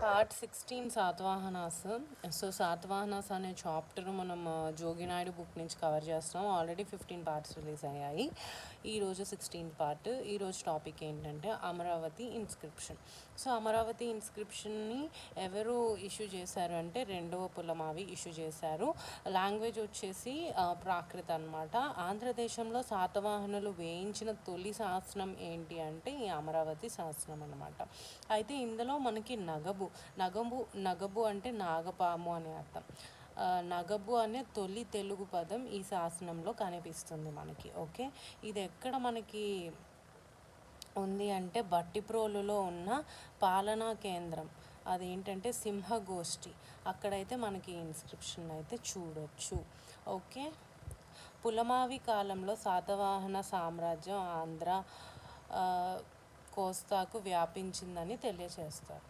Part 16 Satavahanas. So Satavahanas అనే chapter మనం Jogi Naidu book నుంచి కవర్ చేస్తున్నాం. ఆల్రెడీ 15 పార్ట్స్ రిలీజ్ అయ్యాయి. ఈరోజు 16th పార్ట్. ఈరోజు టాపిక్ ఏంటంటే అమరావతి ఇన్స్క్రిప్షన్. సో అమరావతి ఇన్స్క్రిప్షన్ని ఎవరు ఇష్యూ చేశారు అంటే రెండవ పులమావి ఇష్యూ చేశారు. లాంగ్వేజ్ వచ్చేసి ప్రాకృత అనమాట. ఆంధ్రదేశంలో శాతవాహనులు వేయించిన తొలి శాసనం ఏంటి అంటే ఈ అమరావతి శాసనం అనమాట. అయితే ఇందులో మనకి నగబు అంటే నాగపాము అనే అర్థం. నగబు అనే తొలి తెలుగు పదం ఈ శాసనంలో కనిపిస్తుంది మనకి. ఓకే, ఇది ఎక్కడ మనకి ఉంది అంటే బట్టిప్రోలులో ఉన్న పాలనా కేంద్రం, అదేంటంటే సింహగోష్ఠి, అక్కడైతే మనకి ఇన్స్క్రిప్షన్ అయితే చూడొచ్చు. ఓకే, పులమావి కాలంలో శాతవాహన సామ్రాజ్యం ఆంధ్ర కోస్తాకు వ్యాపించిందని తెలియజేస్తారు.